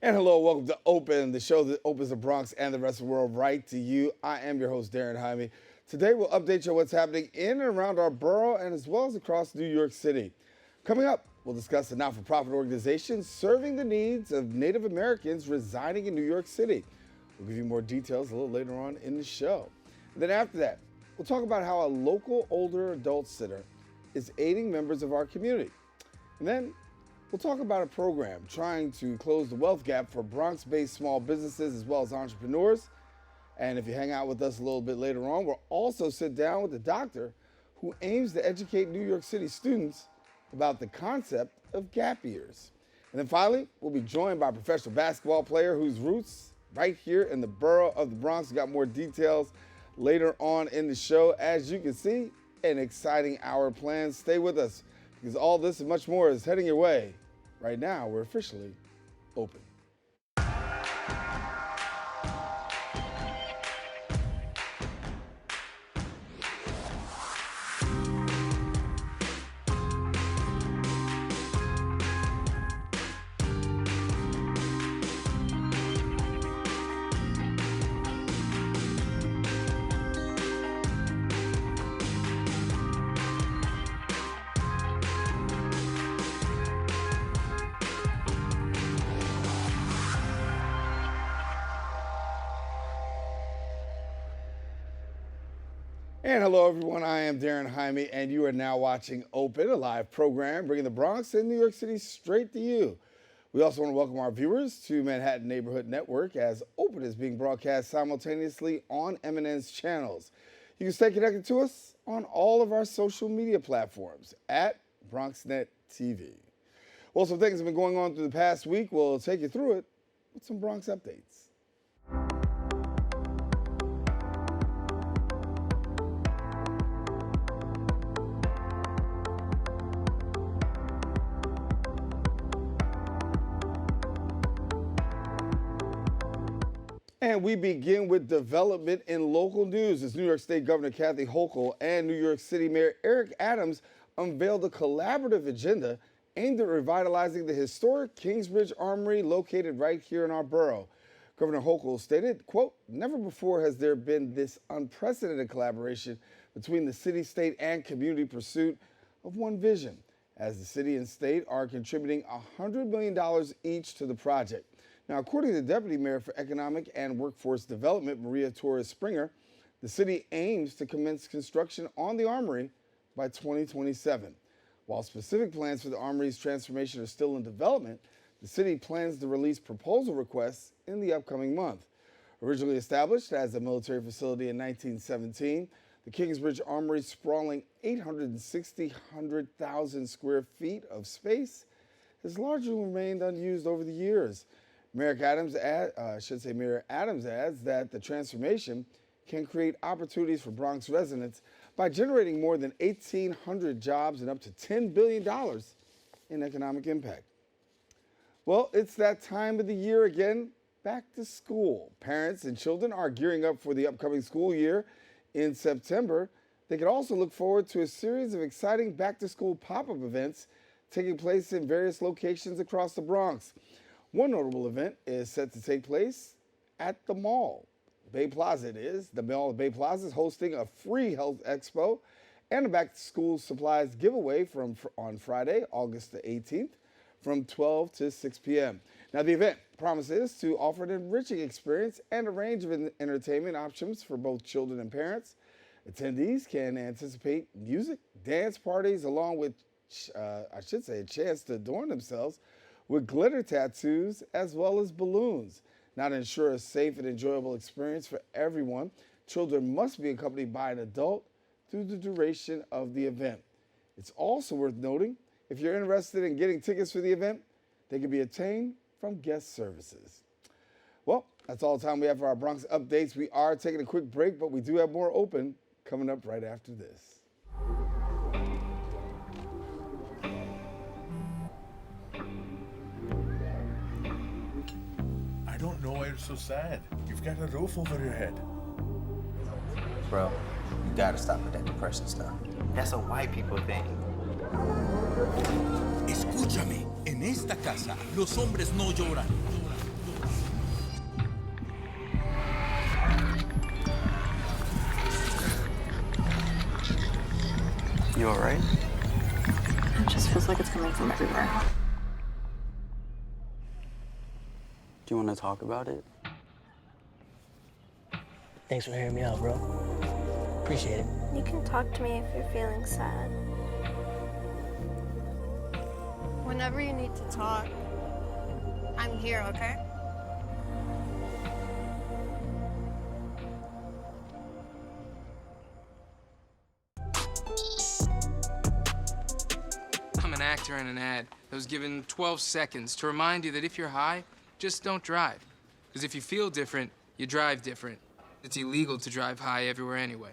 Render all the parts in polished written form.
And hello, welcome to Open, the show that opens the Bronx and the rest of the world right to you. I am your host, Daren Jaime. Today, we'll update you on what's happening in and around our borough and as well as across New York City. Coming up, we'll discuss a not-for-profit organization serving the needs of Native Americans residing in New York City. We'll give you more details a little later on in the show. And then after that, we'll talk about how a local older adult sitter is aiding members of our community. And then we'll talk about a program trying to close the wealth gap for Bronx-based small businesses as well as entrepreneurs. And if you hang out with us a little bit later on, we'll also sit down with a doctor who aims to educate New York City students about the concept of gap years. And then finally, we'll be joined by a professional basketball player whose roots right here in the borough of the Bronx. We've got more details later on in the show. As you can see, an exciting hour planned. Stay with us because all this and much more is heading your way. Right now, we're officially open. And hello, everyone. I am Daren Jaime, and you are now watching Open, a live program bringing the Bronx and New York City straight to you. We also want to welcome our viewers to Manhattan Neighborhood Network, as Open is being broadcast simultaneously on M&N's channels. You can stay connected to us on all of our social media platforms at BronxNet TV. Well, some things have been going on through the past week. We'll take you through it with some Bronx updates. And we begin with development in local news as New York State Governor Kathy Hochul and New York City Mayor Eric Adams unveiled a collaborative agenda aimed at revitalizing the historic Kingsbridge Armory located right here in our borough. Governor Hochul stated, quote, "Never before has there been this unprecedented collaboration between the city, state, and community pursuit of one vision, as the city and state are contributing $100 million each to the project." Now, according to the Deputy Mayor for Economic and Workforce Development, Maria Torres Springer, the city aims to commence construction on the Armory by 2027. While specific plans for the Armory's transformation are still in development, the city plans to release proposal requests in the upcoming month. Originally established as a military facility in 1917, the Kingsbridge Armory's sprawling 860,000 square feet of space has largely remained unused over the years. Mayor Adams adds that the transformation can create opportunities for Bronx residents by generating more than 1,800 jobs and up to $10 billion in economic impact. Well, it's that time of the year again, back to school. Parents and children are gearing up for the upcoming school year in September. They can also look forward to a series of exciting back-to-school pop-up events taking place in various locations across the Bronx. One notable event is set to take place at the mall. Bay Plaza it is. The mall of Bay Plaza is hosting a free health expo and a back-to-school supplies giveaway on Friday, August the 18th, from 12 to 6 p.m. Now, the event promises to offer an enriching experience and a range of entertainment options for both children and parents. Attendees can anticipate music, dance parties, along with, a chance to adorn themselves with glitter tattoos as well as balloons. Now, to ensure a safe and enjoyable experience for everyone, children must be accompanied by an adult through the duration of the event. It's also worth noting, if you're interested in getting tickets for the event, they can be obtained from guest services. Well, that's all the time we have for our Bronx updates. We are taking a quick break, but we do have more Open coming up right after this. I don't know why you're so sad. You've got a roof over your head. Bro, you gotta stop with that depression stuff. That's a white people thing. Escúchame, en esta casa los hombres no lloran. You all right? It just feels like it's coming from everywhere. Do you want to talk about it? Thanks for hearing me out, bro. Appreciate it. You can talk to me if you're feeling sad. Whenever you need to talk, I'm here, okay? I'm an actor in an ad that was given 12 seconds to remind you that if you're high, just don't drive. Because if you feel different, you drive different. It's illegal to drive high everywhere anyway.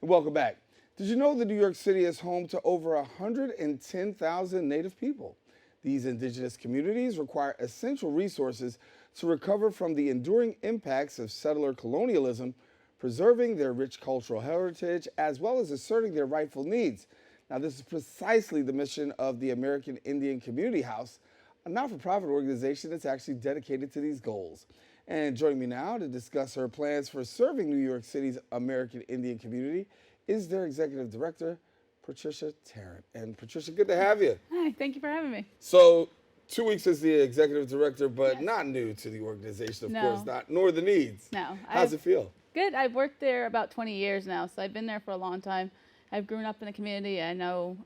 Welcome back. Did you know that New York City is home to over 110,000 Native people? These indigenous communities require essential resources to recover from the enduring impacts of settler colonialism, preserving their rich cultural heritage, as well as asserting their rightful needs. Now, this is precisely the mission of the American Indian Community House, a not-for-profit organization that's actually dedicated to these goals. And joining me now to discuss her plans for serving New York City's American Indian community is their executive director, Patricia Tarrant. And Patricia, good to have you. Hi, thank you for having me. So, 2 weeks as the executive director, but Yes. not new to the organization, of No. course, nor the needs. No. How's it feel? Good. I've worked there about 20 years now, so I've been there for a long time. I've grown up in the community. I know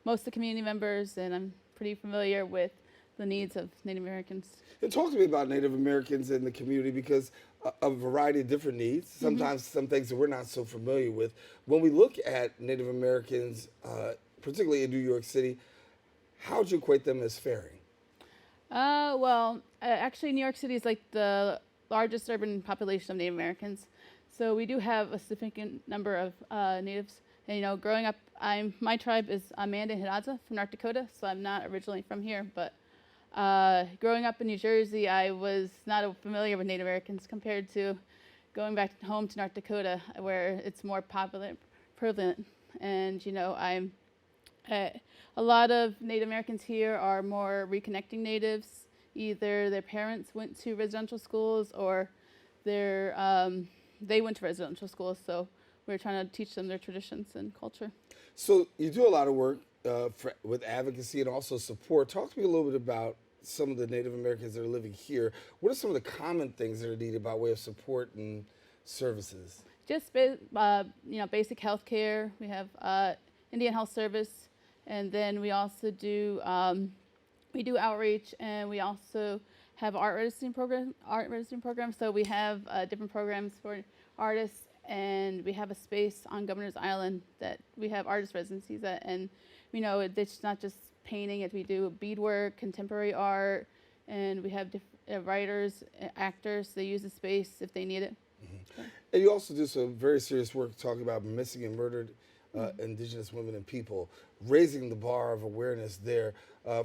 most of the community members, and I'm pretty familiar with the needs of Native Americans. And talk to me about Native Americans in the community, because a variety of different needs, sometimes some things that we're not so familiar with. When we look at Native Americans, particularly in New York City, how would you equate them as faring? Actually, New York City is like the largest urban population of Native Americans. So we do have a significant number of natives. And, you know, growing up, my tribe is Amanda and Hidatsa from North Dakota, so I'm not originally from here. But growing up in New Jersey, I was not familiar with Native Americans compared to going back home to North Dakota, where it's more prevalent. And, you know, a lot of Native Americans here are more reconnecting natives. Either their parents went to residential schools or they went to residential schools, so we're trying to teach them their traditions and culture. So you do a lot of work with advocacy and also support. Talk to me a little bit about some of the Native Americans that are living here. What are some of the common things that are needed by way of support and services? Just basic health care. We have Indian Health Service, and then we also do outreach, and we also have art residency program. So we have different programs for artists, and we have a space on Governor's Island that we have artist residencies at. And you know, it's not just painting; we do beadwork, contemporary art, and we have writers, actors. They use the space if they need it. Mm-hmm. And you also do some very serious work talking about missing and murdered Indigenous women and people, raising the bar of awareness there.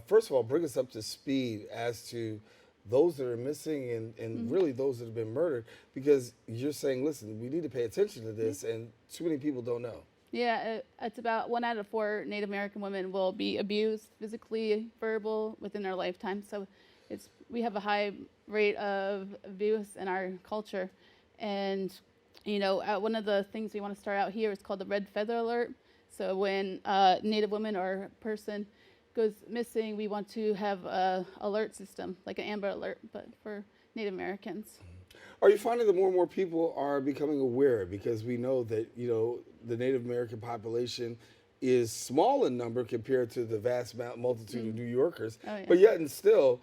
First of all, bring us up to speed as to those that are missing and really those that have been murdered, because you're saying, listen, we need to pay attention to this, and too many people don't know. Yeah, it's about 1 out of 4 Native American women will be abused, physically, verbal, within their lifetime. So we have a high rate of abuse in our culture. And, you know, one of the things we want to start out here is called the Red Feather Alert. So when a Native woman or a person goes missing, we want to have a alert system, like an Amber Alert, but for Native Americans. Are you finding that more and more people are becoming aware? Because we know that, you know, the Native American population is small in number compared to the vast multitude of New Yorkers. Oh, yeah. But yet and still,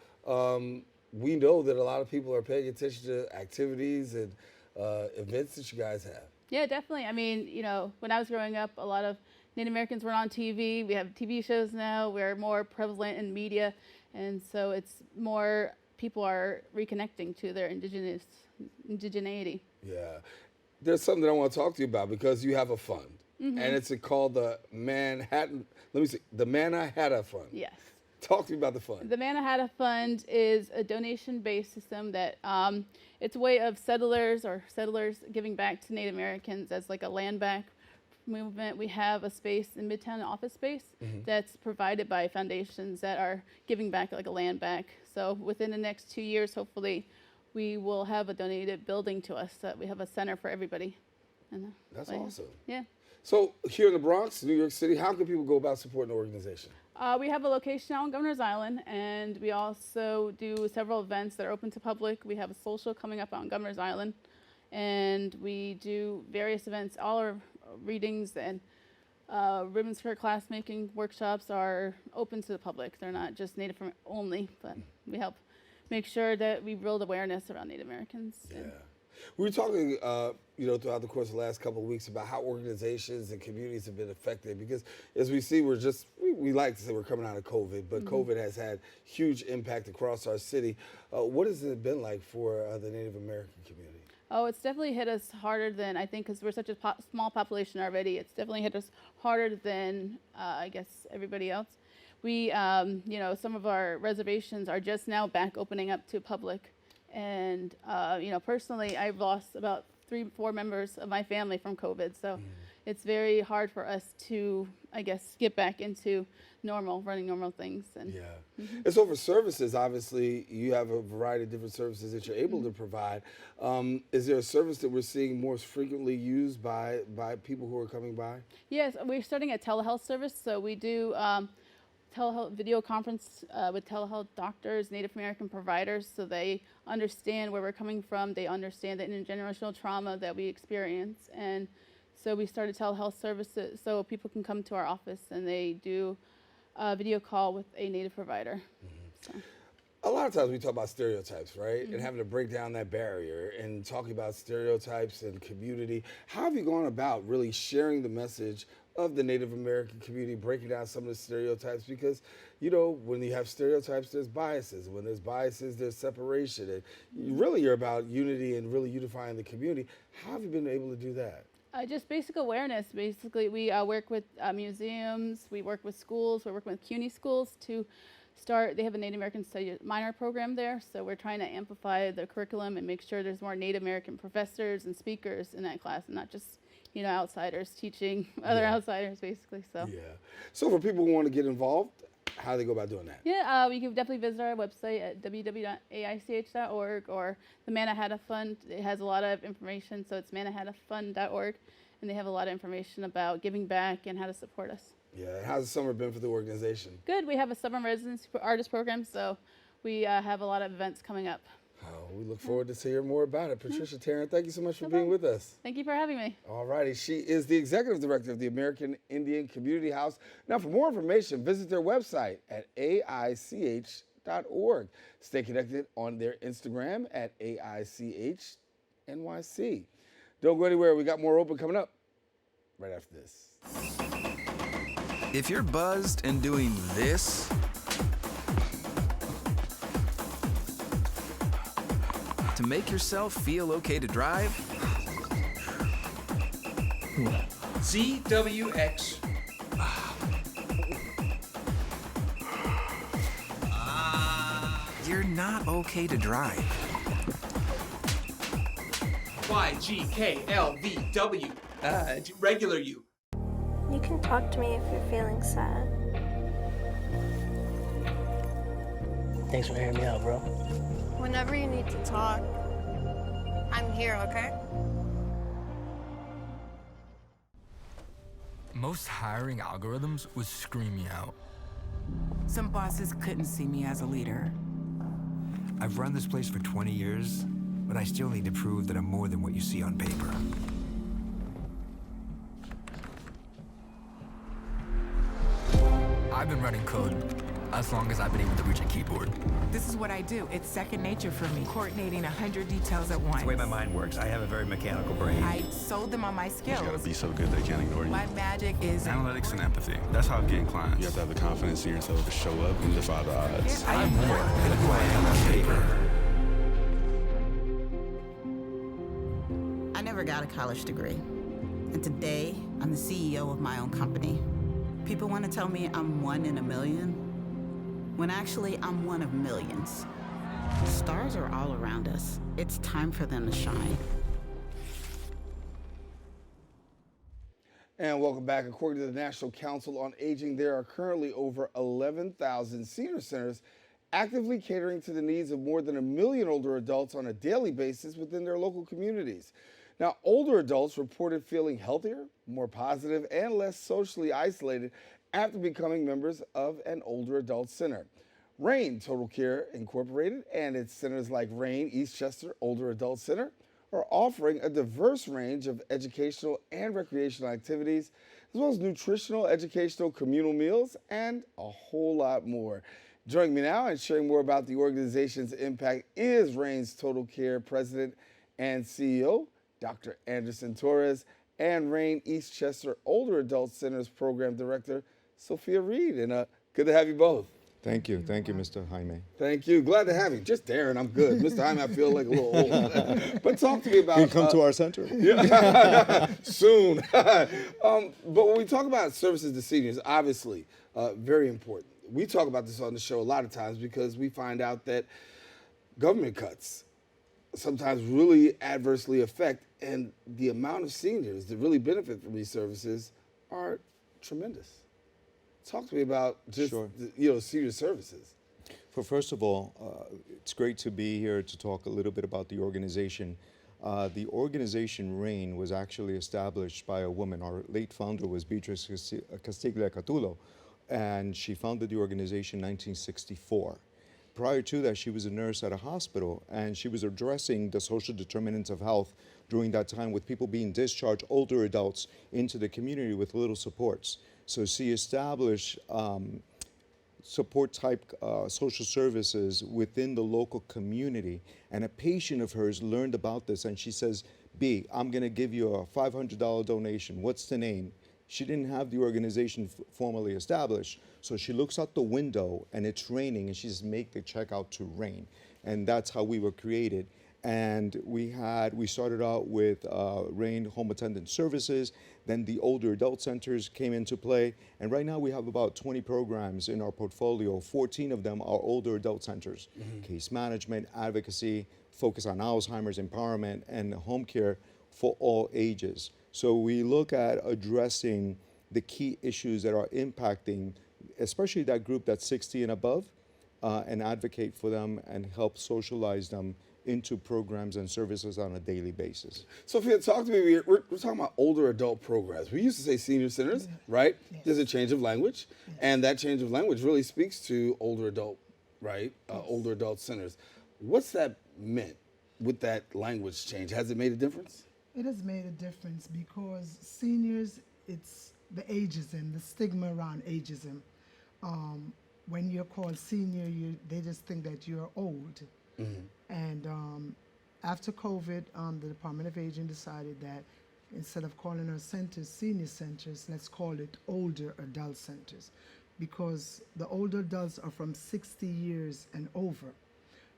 we know that a lot of people are paying attention to activities and events that you guys have. Yeah, definitely. I mean, you know, when I was growing up, a lot of Native Americans were on TV. We have TV shows now. We're more prevalent in media. And so it's more people are reconnecting to their indigeneity. Yeah. There's something that I want to talk to you about, because you have a fund. And it's called the the Manna-Hatta Fund. Yes. Talk to me about the fund. The Manna-Hatta Fund is a donation-based system that it's a way of settlers giving back to Native Americans as like a land back movement. We have a space in Midtown, office space, that's provided by foundations that are giving back like a land back. So within the next 2 years, hopefully, we will have a donated building to us, so that we have a center for everybody. That's awesome. Yeah. So here in the Bronx, New York City, how can people go about supporting the organization? We have a location out on Governor's Island, and we also do several events that are open to public. We have a social coming up on Governor's Island, and we do various events. All our readings and ribbon skirt class making workshops are open to the public. They're not just Native only, but we help make sure that we build awareness around Native Americans. Yeah. We were talking, throughout the course of the last couple of weeks about how organizations and communities have been affected because, as we see, we like to say we're coming out of COVID, but COVID has had huge impact across our city. What has it been like for the Native American community? Oh, it's definitely hit us harder than, I think, because we're such a small population already, it's definitely hit us harder than, I guess, everybody else. We, some of our reservations are just now back opening up to public. And, personally, I've lost about 3-4 members of my family from COVID. So it's very hard for us to, I guess, get back into running normal things. And, And so for services, obviously, you have a variety of different services that you're able to provide. Is there a service that we're seeing more frequently used by people who are coming by? Yes, we're starting a telehealth service. So we do telehealth video conference with telehealth doctors, Native American providers, so they understand where we're coming from. They understand the intergenerational trauma that we experience. And so we started telehealth services so people can come to our office and they do a video call with a Native provider. So. A lot of times we talk about stereotypes, right? And having to break down that barrier and talking about stereotypes and community. How have you gone about really sharing the message of the Native American community, breaking down some of the stereotypes? Because, when you have stereotypes, there's biases. When there's biases, there's separation. And you're about unity and really unifying the community. How have you been able to do that? Just basic awareness. Basically, we work with museums, we work with schools, we're working with CUNY schools to start. They have a Native American Studies minor program there, so we're trying to amplify the curriculum and make sure there's more Native American professors and speakers in that class, and not just outsiders teaching other outsiders, basically. So. Yeah. So for people who want to get involved, how do they go about doing that? Yeah, you can definitely visit our website at www.aich.org or the Mannahatta Fund. It has a lot of information, so it's mannahattafund.org, and they have a lot of information about giving back and how to support us. Yeah, how's the summer been for the organization? Good. We have a summer residency artist program, so we have a lot of events coming up. Oh, we look forward to hearing more about it. Patricia, Tarrant, thank you so much for being with us. Thank you for having me. All righty. She is the executive director of the American Indian Community House. Now, for more information, visit their website at AICH.org. Stay connected on their Instagram at AICHNYC. Don't go anywhere. We got more open coming up right after this. If you're buzzed and doing this, to make yourself feel okay to drive, ZWX. You're not okay to drive. YGKLVW. Regular you. You can talk to me if you're feeling sad. Thanks for hearing me out, bro. Whenever you need to talk, I'm here, okay? Most hiring algorithms would scream me out. Some bosses couldn't see me as a leader. I've run this place for 20 years, but I still need to prove that I'm more than what you see on paper. I've been running code as long as I've been able to reach a keyboard. This is what I do. It's second nature for me, coordinating 100 details at once. It's the way my mind works. I have a very mechanical brain. I sold them on my skills. You gotta be so good they can't ignore you. My magic is analytics and empathy. That's how I'm getting clients. You have to have the confidence in yourself to show up and defy the odds. I am more than who I am on paper. I never got a college degree. And today, I'm the CEO of my own company. People want to tell me I'm one in a million, when actually I'm one of millions. Stars are all around us. It's time for them to shine. And welcome back. According to the National Council on Aging, there are currently over 11,000 senior centers actively catering to the needs of more than 1 million older adults on a daily basis within their local communities. Now, older adults reported feeling healthier, more positive, and less socially isolated after becoming members of an older adult center. R.A.I.N Total Care Incorporated and its centers like R.A.I.N Eastchester Older Adult Center are offering a diverse range of educational and recreational activities, as well as nutritional, educational, communal meals, and a whole lot more. Joining me now and sharing more about the organization's impact is R.A.I.N's Total Care President and CEO, Dr. Anderson Torres, and R.A.I.N Eastchester Older Adult Center's Program Director, Sophia Reid. And good to have you both. Thank you, Mr. Jaime. Thank you. Glad to have you. Just Daren, I'm good. Mr. Jaime, I feel like a little old. But talk to me about. You come to our center. Yeah, soon. But when we talk about services to seniors, obviously, very important. We talk about this on the show a lot of times because we find out that government cuts sometimes really adversely affect, and the amount of seniors that really benefit from these services are tremendous. Talk to me about just senior services. Well, first of all, it's great to be here to talk a little bit about the organization. The organization R.A.I.N was actually established by a woman. Our late founder was Beatrice Castiglia-Catullo, and she founded the organization in 1964. Prior to that, she was a nurse at a hospital, and she was addressing the social determinants of health during that time with people being discharged, older adults, into the community with little supports. So she established support type social services within the local community. And a patient of hers learned about this, and she says, B, I'm going to give you a $500 donation. What's the name? She didn't have the organization formally established. So she looks out the window and it's raining, and she says, make the check out to R.A.I.N. And that's how we were created. And we started out with R.A.I.N home attendant services, then the older adult centers came into play, and right now we have about 20 programs in our portfolio. 14 of them are older adult centers. Case management, advocacy, focus on Alzheimer's, empowerment, and home care for all ages. So we look at addressing the key issues that are impacting, especially that group that's 60 and above, and advocate for them and help socialize them into programs and services on a daily basis. Sophia, talk to me. We're talking about older adult programs. We used to say senior centers, right? Yes. There's a change of language, and that change of language really speaks to older adult, right? Older adult centers. What's that meant with that language change? Has it made a difference? It has made a difference because seniors, it's the ageism, the stigma around ageism. When you're called senior, they just think that you're old. And after COVID, the Department of Aging decided that instead of calling our centers senior centers, let's call it older adult centers, because the older adults are from 60 years and over.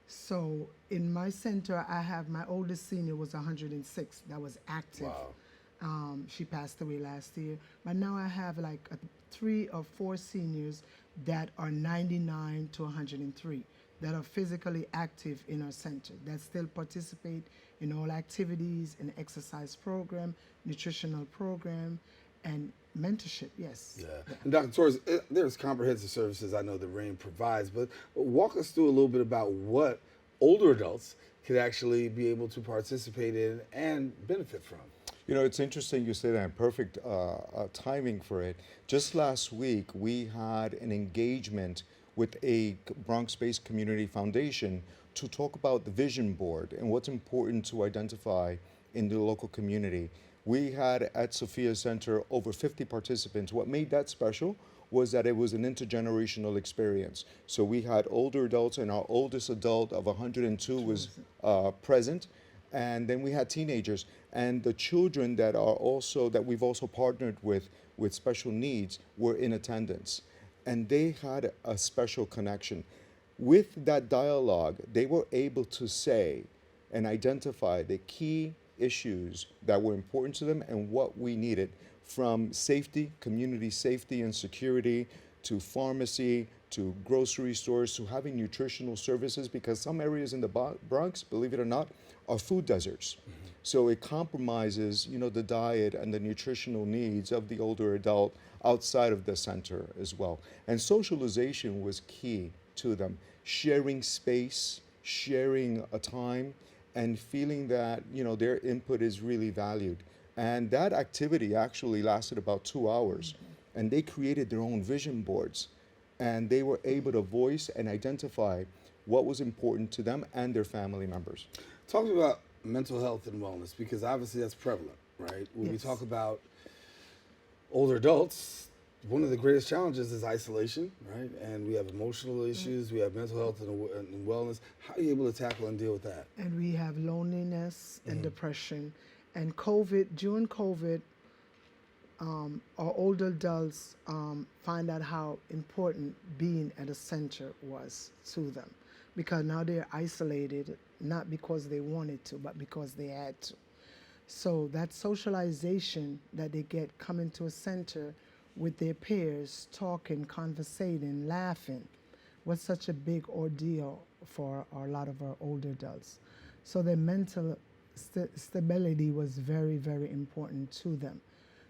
So in my center, I have my oldest senior was 106 that was active. Wow. She passed away last year. But now I have like 3 or 4 seniors that are 99 to 103 that are physically active in our center, that still participate in all activities, in exercise program, nutritional program, and mentorship, yes. Yeah. And Dr. Torres, there's comprehensive services I know that R.A.I.N provides, but walk us through a little bit about what older adults could actually be able to participate in and benefit from. You know, it's interesting you say that, perfect timing for it. Just last week, we had an engagement with a Bronx-based community foundation to talk about the vision board and what's important to identify in the local community. We had at Sophia Center over 50 participants. What made that special was that it was an intergenerational experience. So we had older adults, and our oldest adult of 102 was present. And then we had teenagers, and the children that we've also partnered with special needs were in attendance. And they had a special connection. With that dialogue, they were able to say and identify the key issues that were important to them and what we needed, from safety, community safety and security, to pharmacy, to grocery stores, to having nutritional services, because some areas in the Bronx, believe it or not, are food deserts. So it compromises, the diet and the nutritional needs of the older adult outside of the center as well. And socialization was key to them. Sharing space, sharing a time, and feeling that, their input is really valued. And that activity actually lasted about 2 hours. And they created their own vision boards. And they were able to voice and identify what was important to them and their family members. Talk about mental health and wellness, because obviously that's prevalent, right? When we talk about older adults, one of the greatest challenges is isolation, right? And we have emotional issues, we have mental health and wellness. How are you able to tackle and deal with that? And we have loneliness and depression. And during COVID, our older adults find out how important being at a center was to them, because now they're isolated, not because they wanted to, but because they had to. So that socialization that they get coming to a center with their peers, talking, conversating, laughing, was such a big ordeal for a lot of our older adults. So their mental stability was very, very important to them.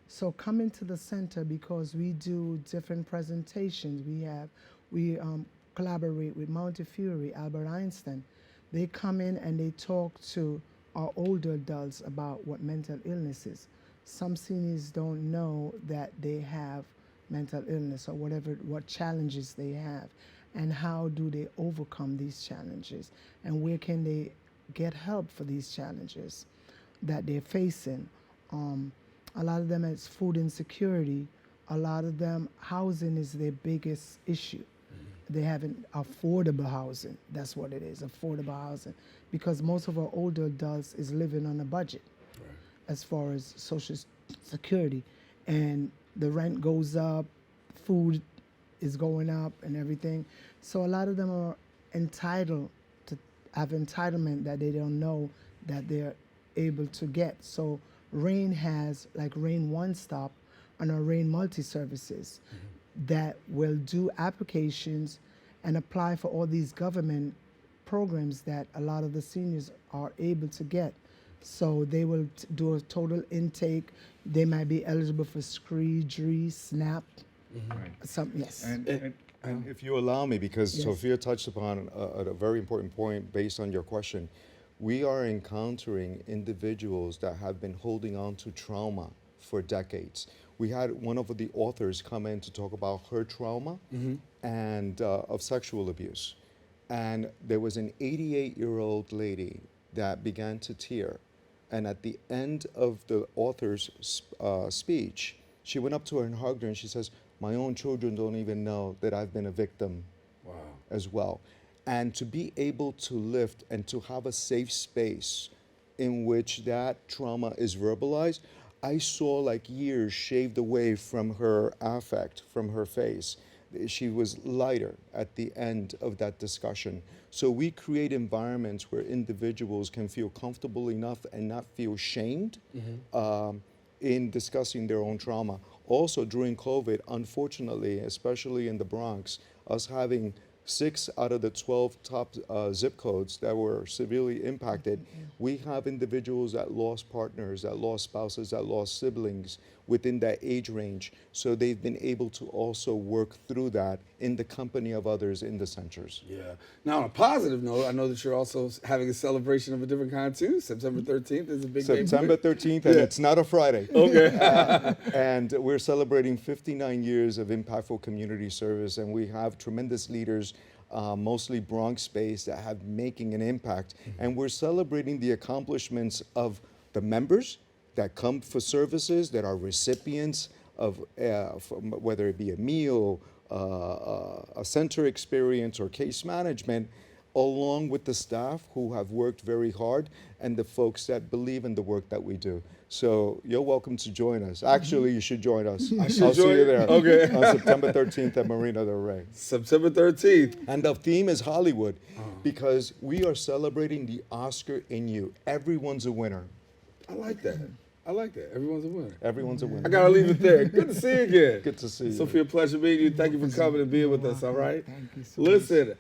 So coming to the center, because we do different presentations, we collaborate with Montefiore, Albert Einstein. They come in and they talk to our older adults about what mental illness is. Some seniors don't know that they have mental illness or what challenges they have, and how do they overcome these challenges, and where can they get help for these challenges that they're facing. A lot of them, it's food insecurity. A lot of them, housing is their biggest issue. They haven't affordable housing. That's what it is, affordable housing. Because most of our older adults is living on a budget as far as Social Security. And the rent goes up, food is going up and everything. So a lot of them are entitled to have entitlement that they don't know that they're able to get. So R.A.I.N has like R.A.I.N One Stop and our R.A.I.N multi-services that will do applications and apply for all these government programs that a lot of the seniors are able to get. So they will do a total intake. They might be eligible for SCREE, DREE, SNAP, something, yes. And if you allow me, because Sophia touched upon a very important point based on your question, we are encountering individuals that have been holding on to trauma for decades. We had one of the authors come in to talk about her trauma and of sexual abuse. And there was an 88-year-old lady that began to tear. And at the end of the author's speech, she went up to her and hugged her and she says, "My own children don't even know that I've been a victim as well." And to be able to lift and to have a safe space in which that trauma is verbalized, I saw like years shaved away from her affect, from her face. She was lighter at the end of that discussion. So we create environments where individuals can feel comfortable enough and not feel shamed in discussing their own trauma. Also during COVID, unfortunately, especially in the Bronx, us having 6 out of the 12 top zip codes that were severely impacted, we have individuals that lost partners, that lost spouses, that lost siblings within that age range. So they've been able to also work through that in the company of others in the centers. Yeah. Now, on a positive note, I know that you're also having a celebration of a different kind too. September 13th is a big day. September 13th, and it's not a Friday. Okay. And we're celebrating 59 years of impactful community service, and we have tremendous leaders, mostly Bronx-based, that have making an impact. And we're celebrating the accomplishments of the members that come for services, that are recipients of whether it be a meal, a center experience, or case management, along with the staff who have worked very hard and the folks that believe in the work that we do. So you're welcome to join us. Actually, you should join us. I'll see you there. Okay. On September 13th at Marina del Rey. September 13th. And the theme is Hollywood, because we are celebrating the Oscar in you. Everyone's a winner. I like that. I like that. Everyone's a winner. Everyone's a winner. I gotta leave it there. Good to see you again. Good to see you. Sophia, pleasure meeting you. Thank you for coming and being with us, all right? Thank you so Listen,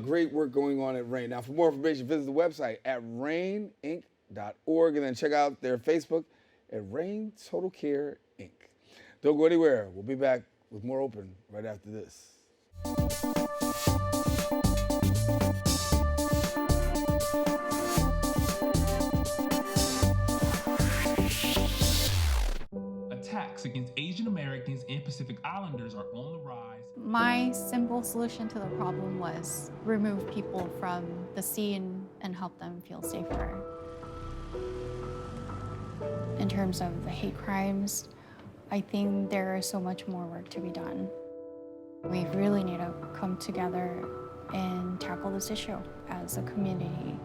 great work going on at R.A.I.N. Now, for more information, visit the website at raininc.org and then check out their Facebook at R.A.I.N Total Care Inc. Don't go anywhere. We'll be back with more Open right after this. Islanders are on the rise. My simple solution to the problem was remove people from the scene and help them feel safer. In terms of the hate crimes, I think there is so much more work to be done. We really need to come together and tackle this issue as a community.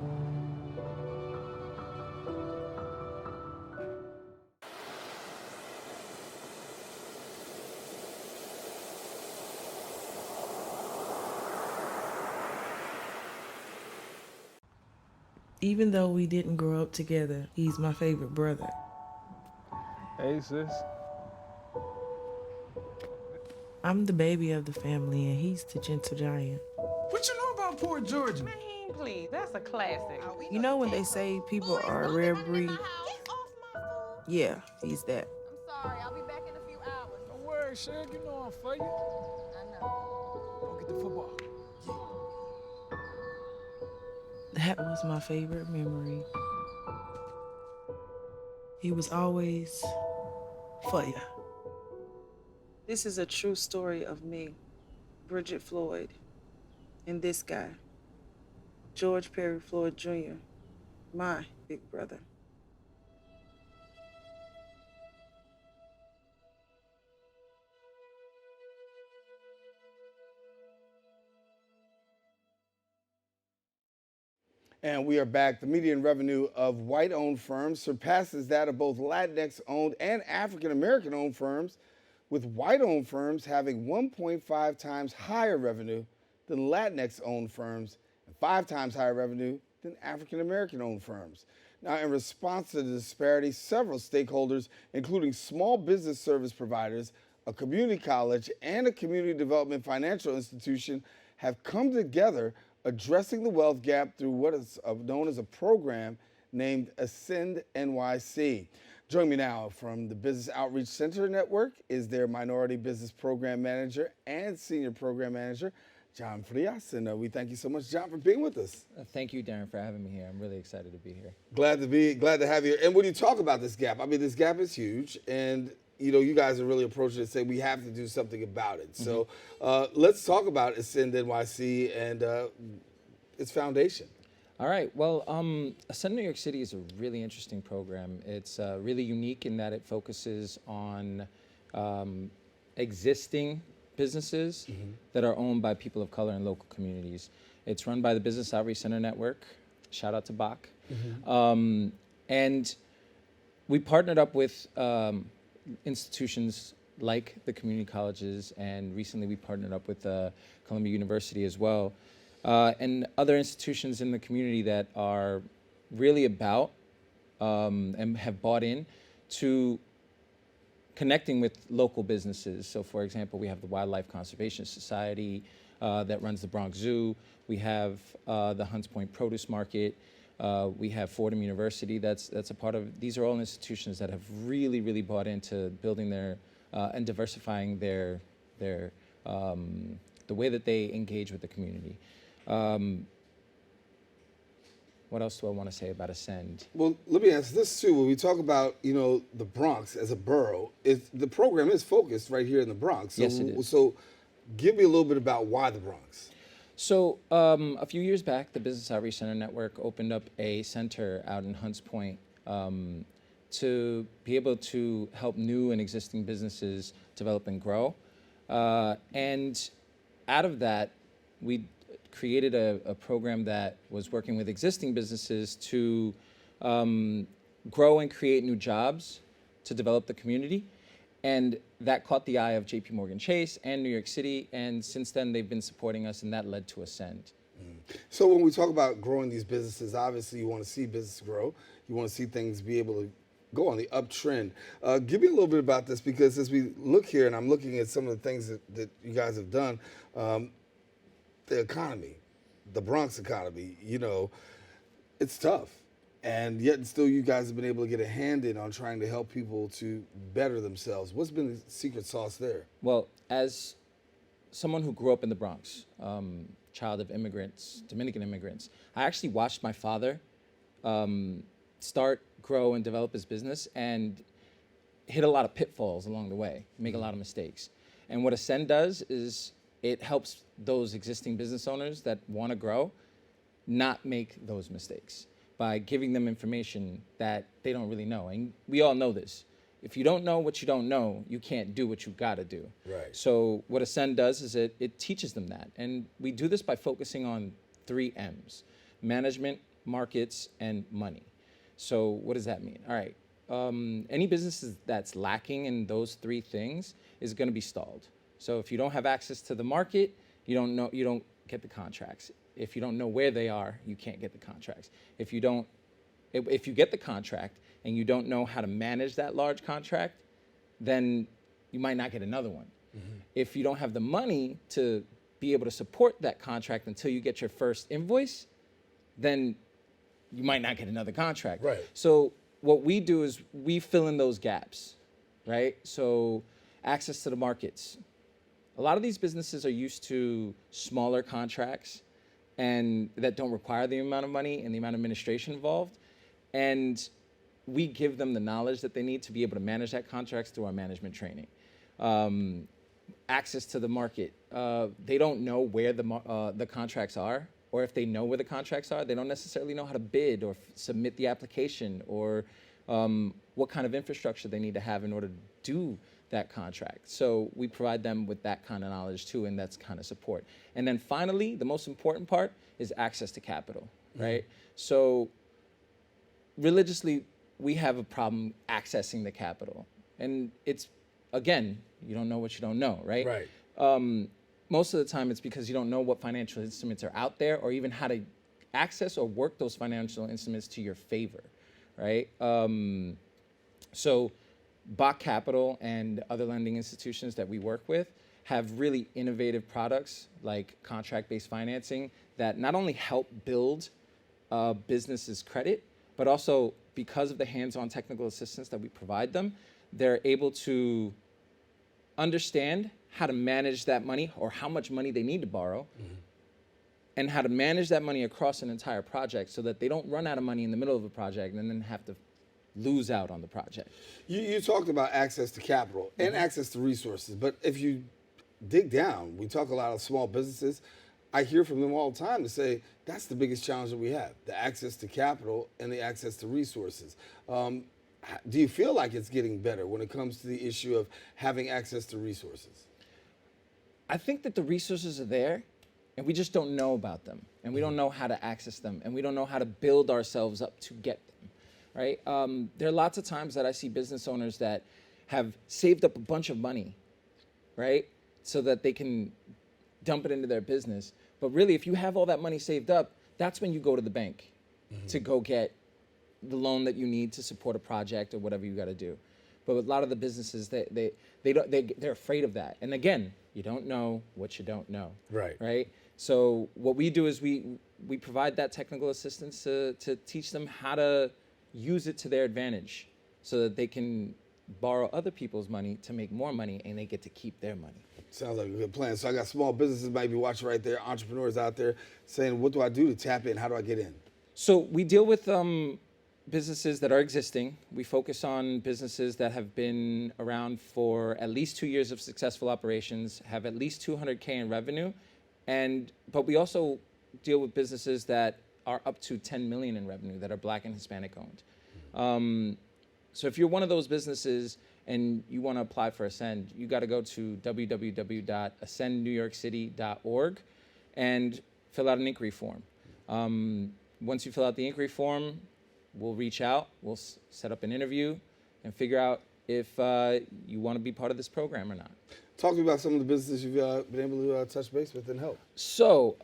Even though we didn't grow up together, he's my favorite brother. Hey, sis. I'm the baby of the family, and he's the gentle giant. What you know about Poor Georgia? Man, please, that's a classic. You know when they say people are a rare breed? Yeah, he's that. Sorry, I'll be back in a few hours. Don't worry, Shug. You know I'm for you. I know. Go get the football. That was my favorite memory. He was always for ya. This is a true story of me, Bridget Floyd, and this guy, George Perry Floyd Jr., my big brother. And we are back. The median revenue of white-owned firms surpasses that of both Latinx-owned and African-American-owned firms, with white-owned firms having 1.5 times higher revenue than Latinx-owned firms and 5 times higher revenue than African-American-owned firms. Now, in response to the disparity, several stakeholders, including small business service providers, a community college, and a community development financial institution, have come together addressing the wealth gap through what is known as a program named Ascend NYC. Join me now from the Business Outreach Center Network is their Minority Business Program Manager and Senior Program Manager, John Frias. And we thank you so much, John, for being with us. Thank you, Daren, for having me here. I'm really excited to be here. Glad to have you. And when you talk about this gap, I mean, this gap is huge, and you know, you guys are really approaching it and say we have to do something about it. So let's talk about Ascend NYC and its foundation. All right. Well, Ascend New York City is a really interesting program. It's really unique in that it focuses on existing businesses that are owned by people of color in local communities. It's run by the Business Outreach Center Network. Shout out to Bach. And we partnered up with institutions like the community colleges, and recently we partnered up with Columbia University as well, and other institutions in the community that are really about and have bought in to connecting with local businesses. So for example, we have the Wildlife Conservation Society that runs the Bronx Zoo. We have the Hunts Point Produce Market. We have Fordham University that's a part of. These are all institutions that have really, really bought into building their and diversifying their the way that they engage with the community. What else do I want to say about Ascend? Well, let me ask this too. When we talk about, you know, the Bronx as a borough, the program is focused right here in the Bronx. So, Yes, it is. So give me a little bit about why the Bronx. So a few years back, the Business Outreach Center Network opened up a center out in Hunts Point to be able to help new and existing businesses develop and grow. And out of that, we created a program that was working with existing businesses to grow and create new jobs to develop the community. And that caught the eye of JP Morgan Chase and New York City, and since then they've been supporting us, and that led to Ascend. So when we talk about growing these businesses, obviously you want to see business grow. You want to see things be able to go on the uptrend. Give me a little bit about this, because as we look here, and I'm looking at some of the things that you guys have done, the economy, the Bronx economy, you know, it's tough. And yet still you guys have been able to get a hand in on trying to help people to better themselves. What's been the secret sauce there? Well, as someone who grew up in the Bronx, child of immigrants, Dominican immigrants, I actually watched my father start, grow, and develop his business and hit a lot of pitfalls along the way, make a lot of mistakes. And what Ascend does is it helps those existing business owners that want to grow not make those mistakes by giving them information that they don't really know. And we all know this. If you don't know what you don't know, you can't do what you got to do. Right. So what Ascend does is it teaches them that. And we do this by focusing on 3 M's: management, markets, and money. So what does that mean? All right. Any business that's lacking in those 3 things is going to be stalled. So if you don't have access to the market, you don't get the contracts. If you don't know where they are, you can't get the contracts. If you get the contract and you don't know how to manage that large contract, then you might not get another one. Mm-hmm. If you don't have the money to be able to support that contract until you get your first invoice, then you might not get another contract. Right. So what we do is we fill in those gaps, right? So access to the markets. A lot of these businesses are used to smaller contracts and that don't require the amount of money and the amount of administration involved. And we give them the knowledge that they need to be able to manage that contracts through our management training. Access to the market. They don't know where the contracts are, or if they know where the contracts are, they don't necessarily know how to bid or submit the application, or what kind of infrastructure they need to have in order to do that contract. So we provide them with that kind of knowledge too, and that's kind of support. And then finally, the most important part is access to capital, right? So religiously, we have a problem accessing the capital. And it's, again, you don't know what you don't know, right? Right. Most of the time it's because you don't know what financial instruments are out there, or even how to access or work those financial instruments to your favor, right? So Bach Capital and other lending institutions that we work with have really innovative products like contract-based financing that not only help build businesses' credit, but also because of the hands-on technical assistance that we provide them, they're able to understand how to manage that money or how much money they need to borrow, and how to manage that money across an entire project so that they don't run out of money in the middle of a project and then have to lose out on the project. You talked about access to capital and access to resources, but if you dig down, we talk a lot of small businesses. I hear from them all the time to say that's the biggest challenge that we have, the access to capital and the access to resources. Do you feel like it's getting better when it comes to the issue of having access to resources? I think that the resources are there, and we just don't know about them, and we don't know how to access them, and we don't know how to build ourselves up to get them, right? There are lots of times that I see business owners that have saved up a bunch of money, right, so that they can dump it into their business. But really, if you have all that money saved up, that's when you go to the bank to go get the loan that you need to support a project or whatever you got to do. But a lot of the businesses, they're afraid of that. And again, you don't know what you don't know. Right. Right. So what we do is we provide that technical assistance to teach them how to use it to their advantage, so that they can borrow other people's money to make more money, and they get to keep their money. Sounds like a good plan. So I got small businesses might be watching right there, entrepreneurs out there saying, what do I do to tap in? How do I get in? So we deal with businesses that are existing. We focus on businesses that have been around for at least 2 years of successful operations, have at least 200K in revenue, but we also deal with businesses that are up to 10 million in revenue that are Black and Hispanic owned. So if you're one of those businesses and you want to apply for Ascend, you got to go to www.ascendnewyorkcity.org and fill out an inquiry form. Once you fill out the inquiry form, we'll reach out, we'll set up an interview and figure out if you want to be part of this program or not. Talk to me about some of the businesses you've been able to touch base with and help. So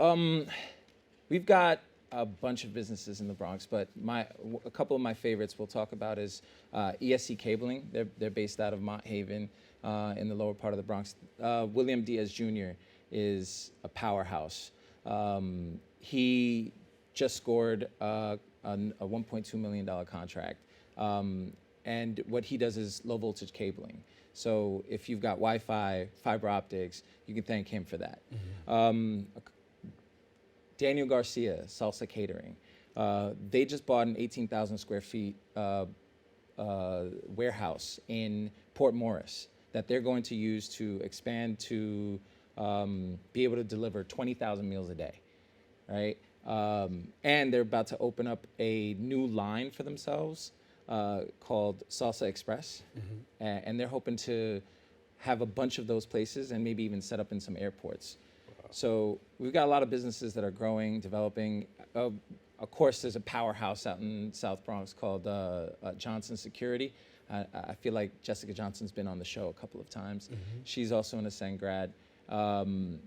we've got a bunch of businesses in the Bronx, but a couple of my favorites we'll talk about is ESC Cabling. They're based out of Mont Haven in the lower part of the Bronx. William Diaz Jr. is a powerhouse. He just scored a $1.2 million contract. And what he does is low voltage cabling. So if you've got Wi-Fi, fiber optics, you can thank him for that. Daniel Garcia, Salsa Catering. They just bought an 18,000 square feet warehouse in Port Morris. that they're going to use to expand to be able to deliver 20,000 meals a day, right? And they're about to open up a new line for themselves called Salsa Express. And they're hoping to have a bunch of those places and maybe even set up in some airports. So we've got a lot of businesses that are growing, developing. Of course, there's a powerhouse out in South Bronx called Johnson Security. I feel like Jessica Johnson's been on the show a couple of times. She's also an Ascend grad. And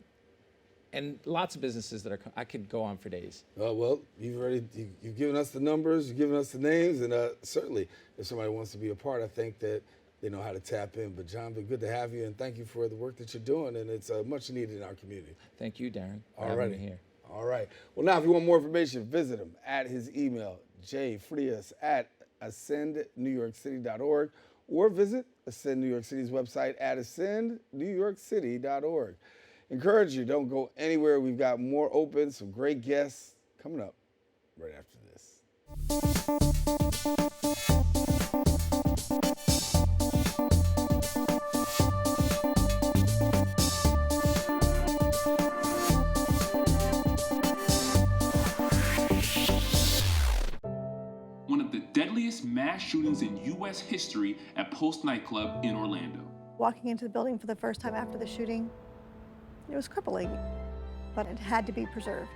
lots of businesses that are, I could go on for days. Well, you've given us the numbers, you've given us the names, and certainly if somebody wants to be a part, I think that they know how to tap in. But John, been good to have you, and thank you for the work that you're doing, and it's much needed in our community. Thank you, Daren, for All having me here. All right. Well, now, if you want more information, visit him at his email, jfrias@ascendnewyorkcity.org, or visit Ascend New York City's website at ascendnewyorkcity.org. Encourage you, don't go anywhere. We've got more open, some great guests coming up right after this. One of the deadliest mass shootings in U.S. history at Post nightclub in Orlando. Walking into the building for the first time after the shooting, it was crippling, but it had to be preserved.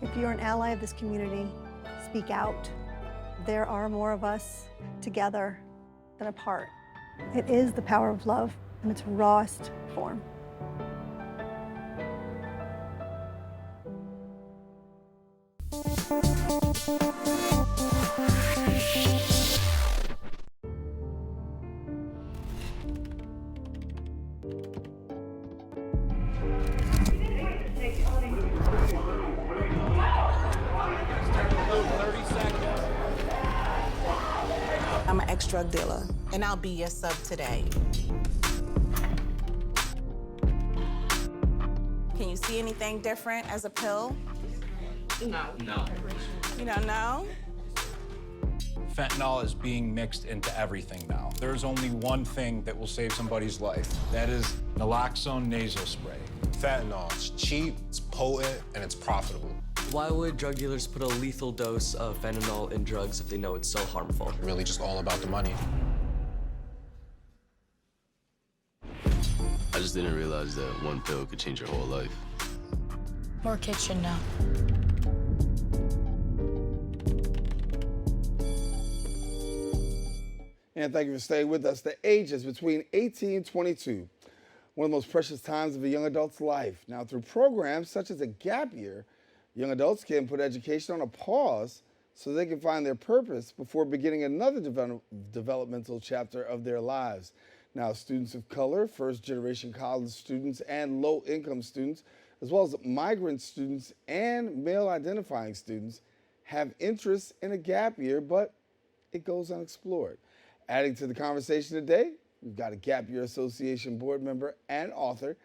If you're an ally of this community, speak out. There are more of us together than apart. It is the power of love in its rawest form. I'm an ex-drug dealer, and I'll be your sub today. Can you see anything different as a pill? No. You don't know? Fentanyl is being mixed into everything now. There's only one thing that will save somebody's life. That is naloxone nasal spray. Fentanyl, it's cheap, it's potent, and it's profitable. Why would drug dealers put a lethal dose of fentanyl in drugs if they know it's so harmful? Really just all about the money. I just didn't realize that one pill could change your whole life. More kids should know. And thank you for staying with us. The ages between 18 and 22, one of the most precious times of a young adult's life. Now, through programs such as a gap year, young adults can put education on a pause so they can find their purpose before beginning another developmental chapter of their lives. Now, students of color, first-generation college students, and low-income students, as well as migrant students and male-identifying students, have interest in a gap year, but it goes unexplored. Adding to the conversation today, we've got a Gap Year Association board member and author,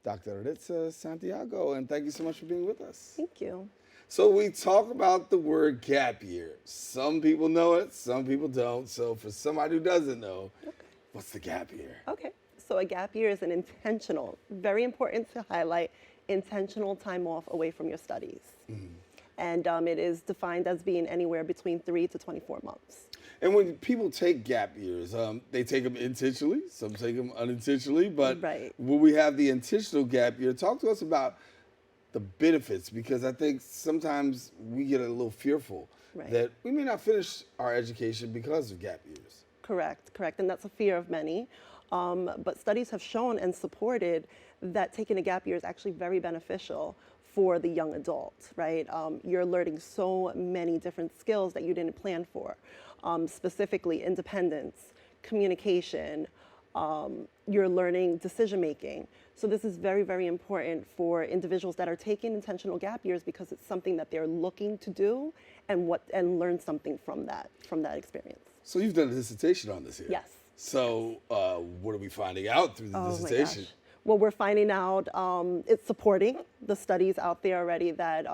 Dr. Ritza Santiago, and thank you so much for being with us. Thank you. So we talk about the word gap year. Some people know it, some people don't. So for somebody who doesn't know, what's the gap year? Okay, so a gap year is an intentional, very important to highlight, intentional time off away from your studies. And it is defined as being anywhere between 3 to 24 months. And when people take gap years, they take them intentionally, some take them unintentionally, but when we have the intentional gap year, talk to us about the benefits, because I think sometimes we get a little fearful that we may not finish our education because of gap years. Correct, and that's a fear of many. But studies have shown and supported that taking a gap year is actually very beneficial for the young adult, right? You're learning so many different skills that you didn't plan for. Specifically independence, communication, you're learning decision making. So this is very, very important for individuals that are taking intentional gap years because it's something that they're looking to do and learn something from that experience. So you've done a dissertation on this here. Yes. So what are we finding out through the dissertation? My gosh. Well, we're finding out it's supporting the studies out there already that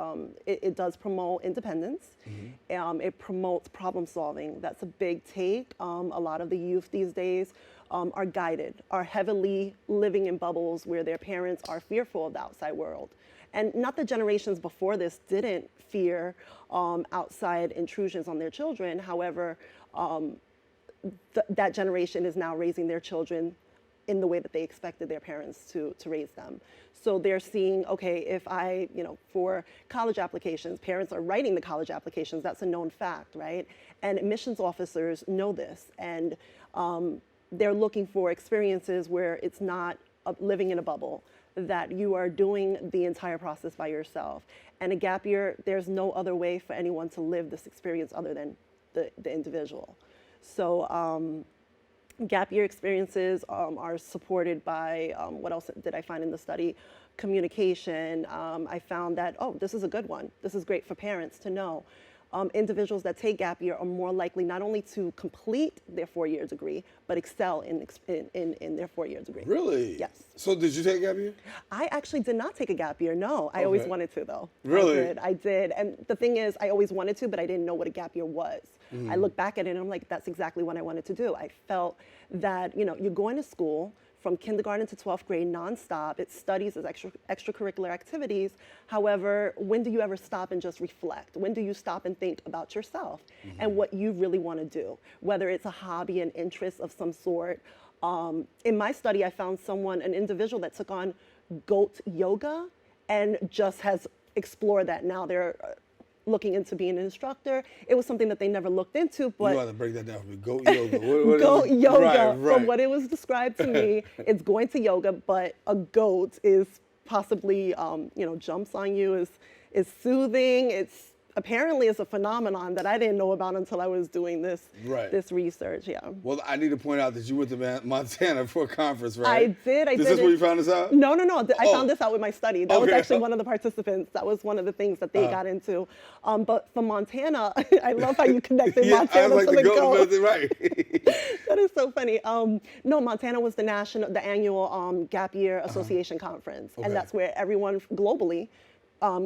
it does promote independence. It promotes problem solving. That's a big take. A lot of the youth these days are guided, are heavily living in bubbles where their parents are fearful of the outside world. And not that generations before this didn't fear outside intrusions on their children. However, that generation is now raising their children in the way that they expected their parents to raise them. So they're seeing, okay, if I, for college applications, parents are writing the college applications, that's a known fact, right? And admissions officers know this, and they're looking for experiences where it's not living in a bubble, that you are doing the entire process by yourself. And a gap year, there's no other way for anyone to live this experience other than the individual. So gap year experiences are supported by, what else did I find in the study? Communication. I found that, oh, this is a good one. This is great for parents to know. Individuals that take gap year are more likely not only to complete their 4-year degree, but excel in their 4-year degree. Really? Yes. So did you take a gap year? I actually did not take a gap year, no. I always wanted to, though. Really? I did. And the thing is, I always wanted to, but I didn't know what a gap year was. I look back at it and I'm like, that's exactly what I wanted to do. I felt that, you're going to school from kindergarten to 12th grade nonstop. It's studies, it's extracurricular activities. However, when do you ever stop and just reflect? When do you stop and think about yourself and what you really want to do? Whether it's a hobby, an interest of some sort. In my study, I found an individual that took on goat yoga and just has explored that. Now they're looking into being an instructor. It was something that they never looked into, but— You want to break that down for me. Goat yoga. What goat yoga, right. From what it was described to me, it's going to yoga, but a goat is possibly, jumps on you, is soothing. Apparently it's a phenomenon that I didn't know about until I was doing this research, yeah. Well, I need to point out that you went to Montana for a conference, right? I did. Is this where you found this out? No. I found this out with my study. That was actually one of the participants. That was one of the things that they got into. But for Montana, I love how you connected Montana to the goat. Right. That is so funny. No, Montana was the annual Gap Year Association conference. Okay. And that's where everyone globally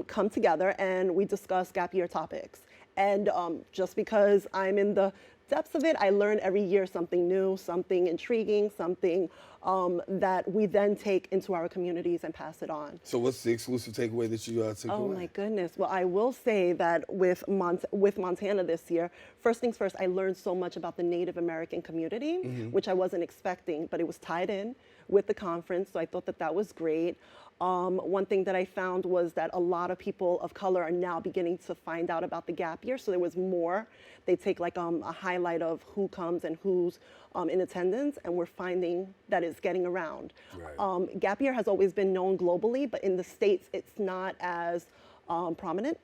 come together and we discuss gap year topics. And just because I'm in the depths of it, I learn every year something new, something intriguing, something that we then take into our communities and pass it on. So what's the exclusive takeaway that you took away? Oh my goodness. Well, I will say that with Montana this year, first things first, I learned so much about the Native American community, which I wasn't expecting, but it was tied in with the conference, so I thought that was great. One thing that I found was that a lot of people of color are now beginning to find out about the gap year, so there was more. They take like a highlight of who comes and who's in attendance, and we're finding that it's getting around. Right. Gap year has always been known globally, but in the States, it's not as prominent.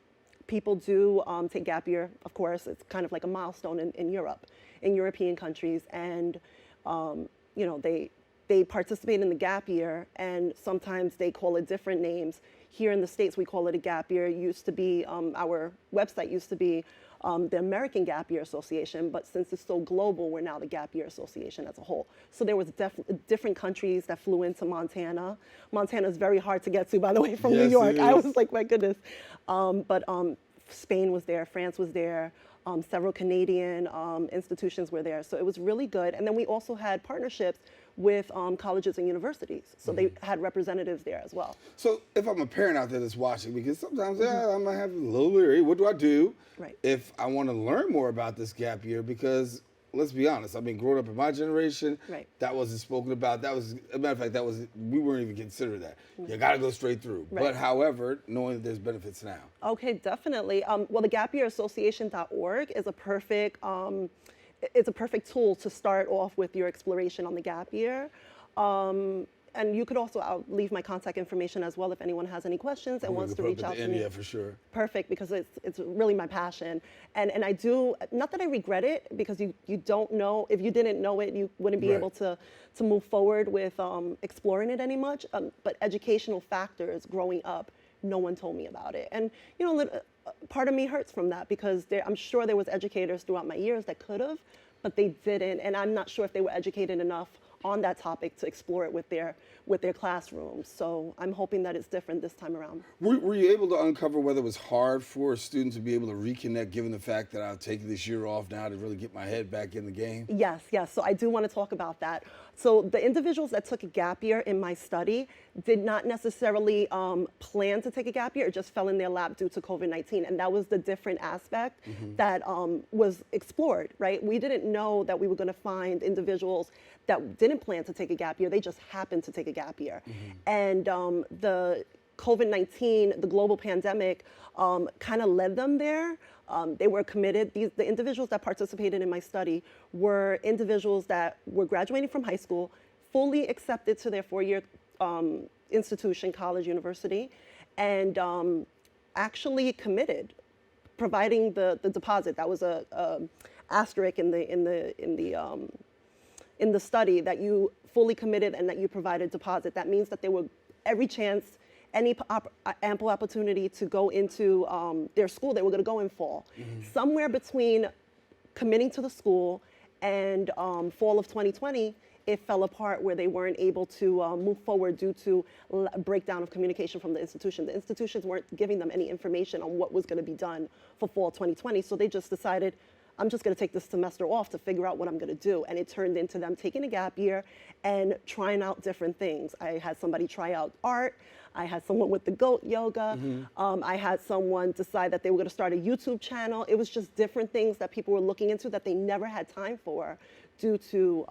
People do take gap year, of course. It's kind of like a milestone in Europe, in European countries, and they participate in the gap year, and sometimes they call it different names. Here in the States, we call it a gap year. It used to be, our website used to be the American Gap Year Association, but since it's so global, we're now the Gap Year Association as a whole. So there was different countries that flew into Montana. Montana is very hard to get to, by the way, from New York. I was like, my goodness. But Spain was there, France was there. Several Canadian institutions were there. So it was really good. And then we also had partnerships with colleges and universities. So they had representatives there as well. So if I'm a parent out there that's watching, because sometimes I might have a little leery, what do I do if I want to learn more about this gap year? Because let's be honest, I mean, growing up in my generation, that wasn't spoken about. That was, as a matter of fact, we weren't even considered that. You got to go straight through. But however, knowing that there's benefits now. Okay, definitely. Well, the gapyearassociation.org is a perfect, it's a perfect tool to start off with your exploration on the gap year. And you could also, I'll leave my contact information as well if anyone has any questions and wants to reach out to me. Yeah, for sure. Perfect, because it's really my passion. And I do, not that I regret it, because you don't know, if you didn't know it, you wouldn't be able to move forward with exploring it any much. But educational factors growing up, no one told me about it. And part of me hurts from that, because I'm sure there was educators throughout my years that could have, but they didn't. And I'm not sure if they were educated enough on that topic to explore it with their classrooms. So I'm hoping that it's different this time around. Were you able to uncover whether it was hard for a student to be able to reconnect, given the fact that I've taken this year off now to really get my head back in the game? Yes, yes. So I do want to talk about that. So the individuals that took a gap year in my study did not necessarily plan to take a gap year. It just fell in their lap due to COVID-19. And that was the different aspect that was explored, right? We didn't know that we were going to find individuals that didn't plan to take a gap year. They just happened to take a gap year. And the COVID-19, the global pandemic, kind of led them there. They were committed. The individuals that participated in my study were individuals that were graduating from high school, fully accepted to their four-year institution, college, university, and actually committed, providing the deposit. That was a asterisk in the study, that you fully committed and that you provided deposit. That means that there were every chance, any ample opportunity to go into their school they were going to go in fall. Somewhere between committing to the school and fall of 2020, it fell apart where they weren't able to move forward due to a breakdown of communication from the institution. The institutions weren't giving them any information on what was going to be done for fall 2020, so they just decided, I'm just going to take this semester off to figure out what I'm going to do. And it turned into them taking a gap year and trying out different things. I had somebody try out art. I had someone with the goat yoga. I had someone decide that they were going to start a YouTube channel. It was just different things that people were looking into that they never had time for due to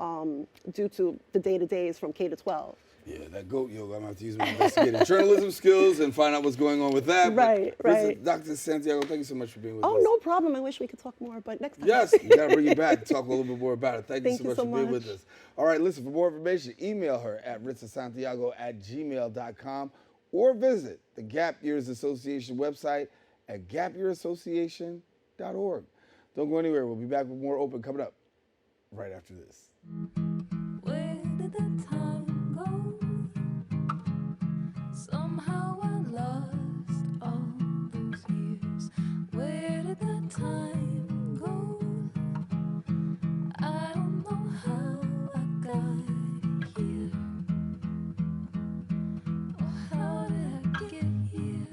the day-to-days from K to 12. Yeah, that goat yoga, I'm going to have to use my investigative journalism skills and find out what's going on with that. Right, but, right. Dr. Santiago, thank you so much for being with us. Oh, no problem. I wish we could talk more, but next time. Yes, we got to bring you back and talk a little bit more about it. Thank you so much for being with us. All right, listen, for more information, email her at ritzasantiago@gmail.com or visit the Gap Years Association website at gapyearassociation.org. Don't go anywhere. We'll be back with more Open coming up right after this. Where did the time go? Somehow I lost all those years. Where did the time go? I don't know how I got here. Or how did I get here?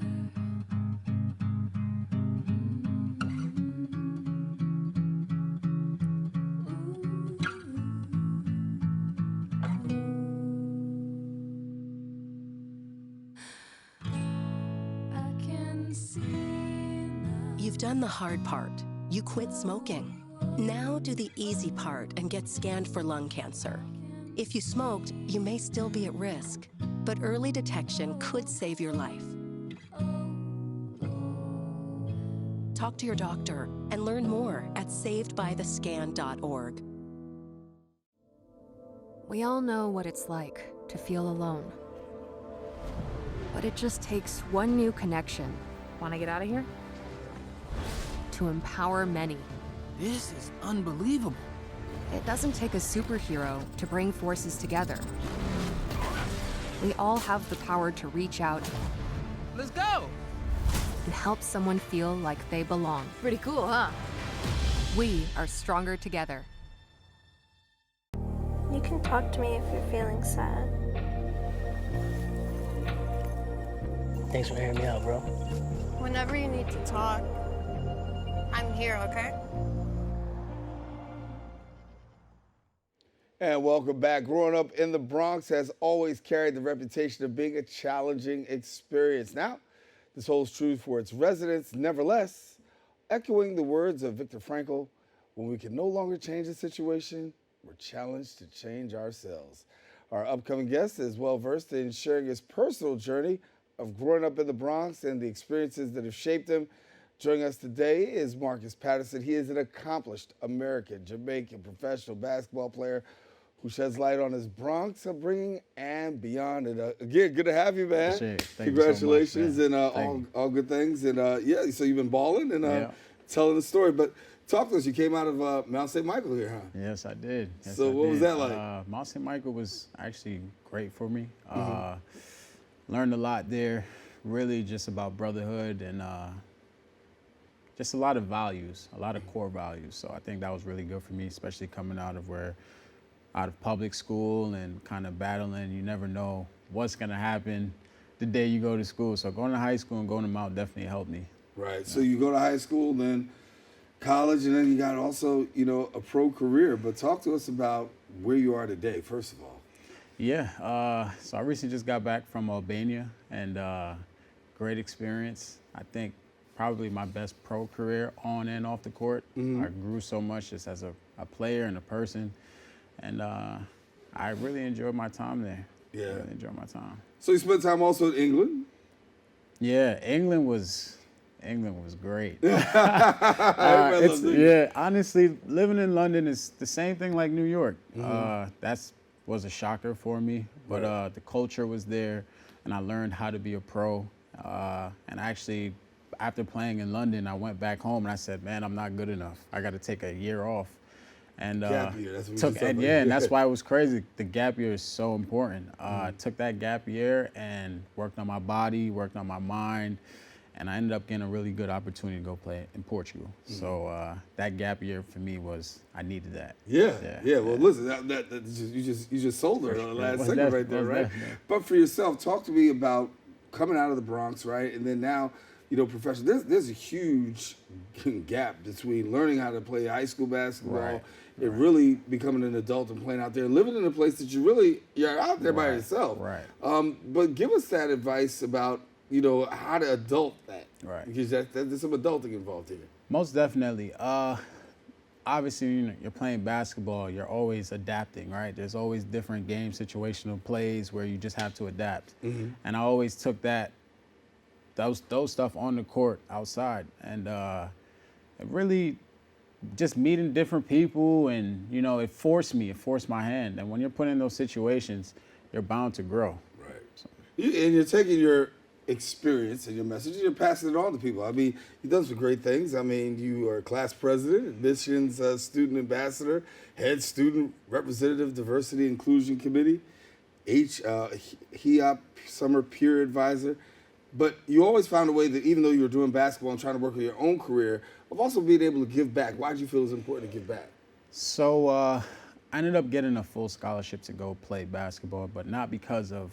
You've done the hard part. You quit smoking. Now do the easy part and get scanned for lung cancer. If you smoked, you may still be at risk, but early detection could save your life. Talk to your doctor and learn more at savedbythescan.org. We all know what it's like to feel alone. But it just takes one new connection. Want to get out of here? To empower many. This is unbelievable. It doesn't take a superhero to bring forces together. We all have the power to reach out. Let's go! And help someone feel like they belong. Pretty cool, huh? We are stronger together. You can talk to me if you're feeling sad. Thanks for hearing me out, bro. Whenever you need to talk, I'm here, okay? And welcome back. Growing up in the Bronx has always carried the reputation of being a challenging experience. Now, this holds true for its residents. Nevertheless, echoing the words of Viktor Frankl, when we can no longer change the situation, we're challenged to change ourselves. Our upcoming guest is well-versed in sharing his personal journey of growing up in the Bronx and the experiences that have shaped him. Joining us today is Marcus Patterson. He is an accomplished American-Jamaican professional basketball player who sheds light on his Bronx upbringing and beyond. And again, good to have you, man. Congratulations so much, and all good things. And yeah, so you've been balling and telling the story. But talk to us. You came out of Mount St. Michael here, huh? Yes, I did. Yes, so what was that like? Mount St. Michael was actually great for me. Learned a lot there, really just about brotherhood and just a lot of values, a lot of core values. So I think that was really good for me, especially coming out of where out of public school and kind of battling. You never know what's gonna happen the day you go to school. So going to high school and going to Mount definitely helped me. Right. So you go to high school, then college, and then you got also, a pro career. But talk to us about where you are today, first of all. Yeah. So I recently just got back from Albania, and great experience. I think probably my best pro career on and off the court. I grew so much just as a player and a person, and I really enjoyed my time there. Yeah. I really enjoyed my time. So you spent time also in England? Yeah, England was great. England. Yeah, honestly, living in London is the same thing like New York. That's was a shocker for me, but the culture was there, and I learned how to be a pro. And actually, after playing in London, I went back home and I said, man, I'm not good enough. I got to take a year off. And gap year, that's what took, we just and and that's why it was crazy. The gap year is so important. I took that gap year and worked on my body, worked on my mind, and I ended up getting a really good opportunity to go play in Portugal. So that gap year for me was, I needed that. Yeah. Well, listen, you just sold it on the last segment right there, right? But for yourself, talk to me about coming out of the Bronx, right? And then now, professional. There's a huge gap between learning how to play high school basketball and really becoming an adult and playing out there and living in a place that you're out there by yourself. Right. But give us that advice about, how to adult that. Right. Because there's some adulting involved here. Most definitely. Obviously, you're playing basketball, you're always adapting, right? There's always different game situational plays where you just have to adapt. And I always took those stuff on the court outside, and it really just meeting different people, and it forced my hand. And when you're put in those situations, you're bound to grow. Right. So. And you're taking your experience and your message and you're passing it on to people. I mean, you've done some great things. I mean, you are class president, admissions student ambassador, head student representative, diversity inclusion committee, HEOP summer peer advisor. But you always found a way that even though you were doing basketball and trying to work on your own career, of also being able to give back. Why did you feel it was important to give back? So I ended up getting a full scholarship to go play basketball, but not because of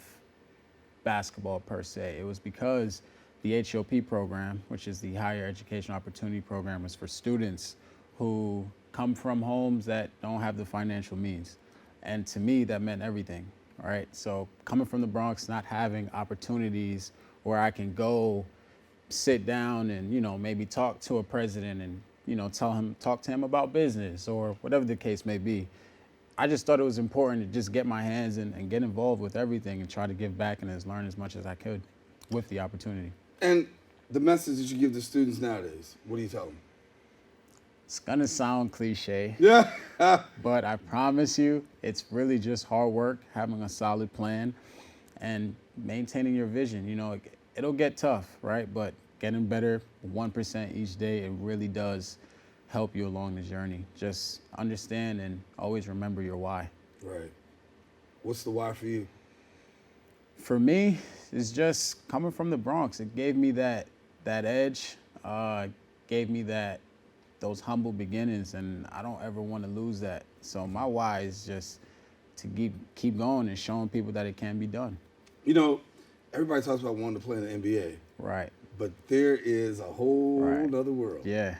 basketball per se. It was because the HOP program, which is the Higher Education Opportunity Program, is for students who come from homes that don't have the financial means. And to me, that meant everything, right? So coming from the Bronx, not having opportunities where I can go sit down and, maybe talk to a president and, talk to him about business or whatever the case may be. I just thought it was important to just get my hands in and get involved with everything and try to give back and learn as much as I could with the opportunity. And the message that you give to students nowadays, what do you tell them? It's gonna sound cliche, yeah, but I promise you, it's really just hard work, having a solid plan, and maintaining your vision. It'll get tough, right? But getting better 1% each day, it really does help you along the journey. Just understand and always remember your why. Right. What's the why for you? For me, it's just coming from the Bronx. It gave me that edge, gave me those humble beginnings, and I don't ever want to lose that. So my why is just to keep going and showing people that it can be done. Everybody talks about wanting to play in the NBA. Right. But there is a whole other world. Yeah.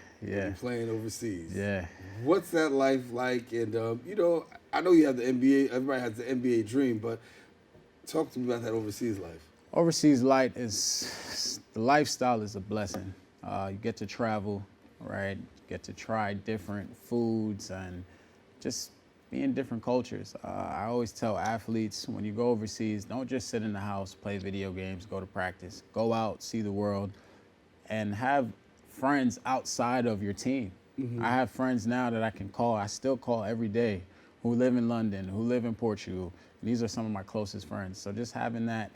Playing overseas. Yeah. What's that life like? And, I know you have the NBA, everybody has the NBA dream, but talk to me about that overseas life. Overseas life the lifestyle is a blessing. You get to travel, right? You get to try different foods and just be in different cultures. I always tell athletes, when you go overseas, don't just sit in the house, play video games, go to practice. Go out, see the world, and have friends outside of your team. I have friends now that I can call, I still call every day, who live in London, who live in Portugal. These are some of my closest friends. So just having that,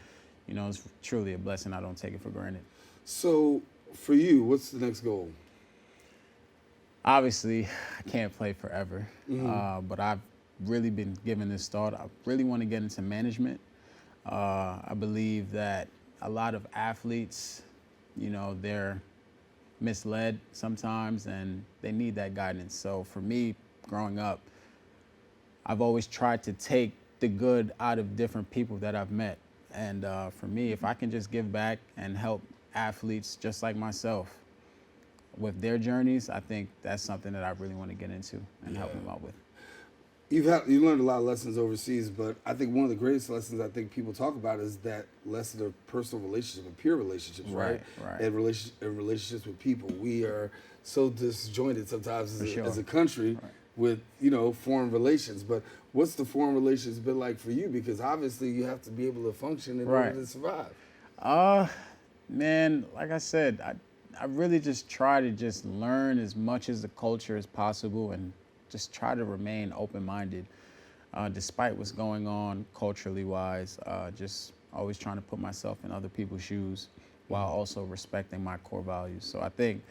is truly a blessing. I don't take it for granted. So for you, what's the next goal? Obviously, I can't play forever, but I've really been given this thought. I really want to get into management. I believe that a lot of athletes, they're misled sometimes and they need that guidance. So for me, growing up, I've always tried to take the good out of different people that I've met. And for me, if I can just give back and help athletes just like myself with their journeys, I think that's something that I really want to get into and help them out with. You learned a lot of lessons overseas, but I think one of the greatest lessons I think people talk about is that lesson of personal relationship and peer relationships, right? And relationships with people. We are so disjointed sometimes as a country with, you know, foreign relations. But what's the foreign relations been like for you? Because obviously you have to be able to function in order to survive. Man, like I said, I really just try to just learn as much as the culture as possible and just try to remain open-minded, despite what's going on culturally wise, just always trying to put myself in other people's shoes while also respecting my core values. So I think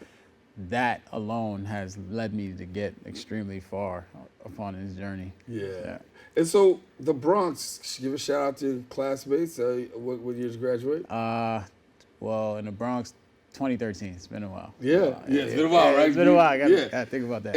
that alone has led me to get extremely far upon this journey. Yeah. And so the Bronx, give a shout out to your classmates. What year did you graduate? Well, in the Bronx, 2013. It's been a while. Yeah, it's been a while, right? It's been a while. I gotta think about that.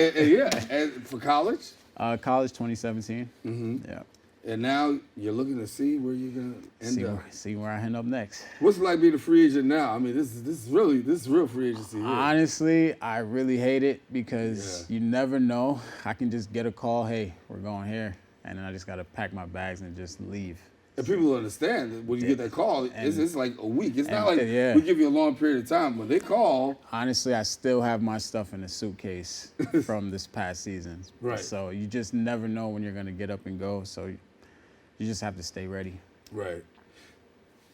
And for college? College 2017. Mm-hmm. Yeah. And now you're looking to see where you're gonna end up. See where I end up next. What's it like being a free agent now? I mean, this is real free agency here. Honestly, I really hate it because you never know. I can just get a call, hey, we're going here, and then I just gotta pack my bags and just leave. And people understand that when you get that call, it's like a week. It's not like we give you a long period of time. When they call... Honestly, I still have my stuff in a suitcase from this past season. Right. So you just never know when you're going to get up and go. So you just have to stay ready. Right.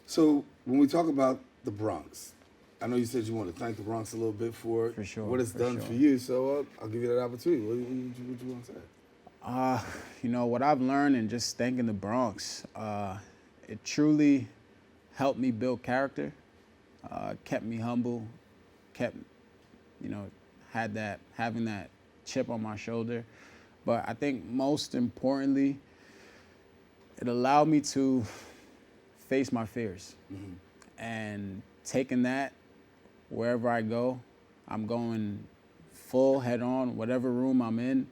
So when we talk about the Bronx, I know you said you want to thank the Bronx a little bit for what it's done for you. So I'll give you that opportunity. What you want to say? You know, what I've learned in just staying in the Bronx, it truly helped me build character, kept me humble, kept, you know, having that chip on my shoulder. But I think most importantly, it allowed me to face my fears. Mm-hmm. And taking that wherever I go, I'm going full head on, whatever room I'm in.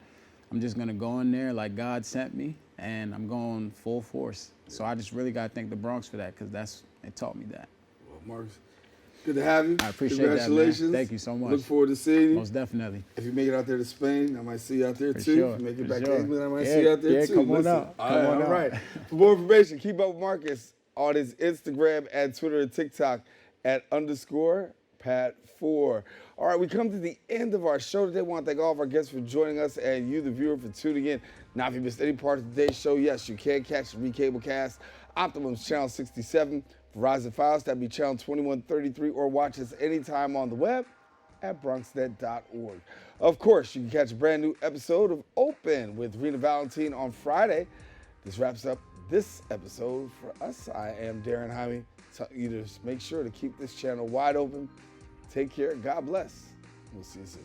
I'm just gonna go in there like God sent me, and I'm going full force. So I just really gotta thank the Bronx for that, because it taught me that. Well, Marcus, good to have you. I appreciate that, man. Congratulations. Thank you so much. Look forward to seeing you. Most definitely. If you make it out there to Spain, I might see you out there too. Sure. If you make it For back sure. to England, I might see you out there too. Come on out. All right. For more information, keep up with Marcus on his Instagram and Twitter and TikTok at _Pat4. All right, we come to the end of our show today. I want to thank all of our guests for joining us and you, the viewer, for tuning in. Now, if you missed any part of today's show, yes, you can catch the Recablecast, Optimum's Channel 67, Verizon Files, that'd be Channel 2133, or watch us anytime on the web at bronxnet.org. Of course, you can catch a brand new episode of Open with Rena Valentine on Friday. This wraps up this episode for us. I am Daren Jaime. You just make sure to keep this channel wide open. Take care. God bless. We'll see you soon.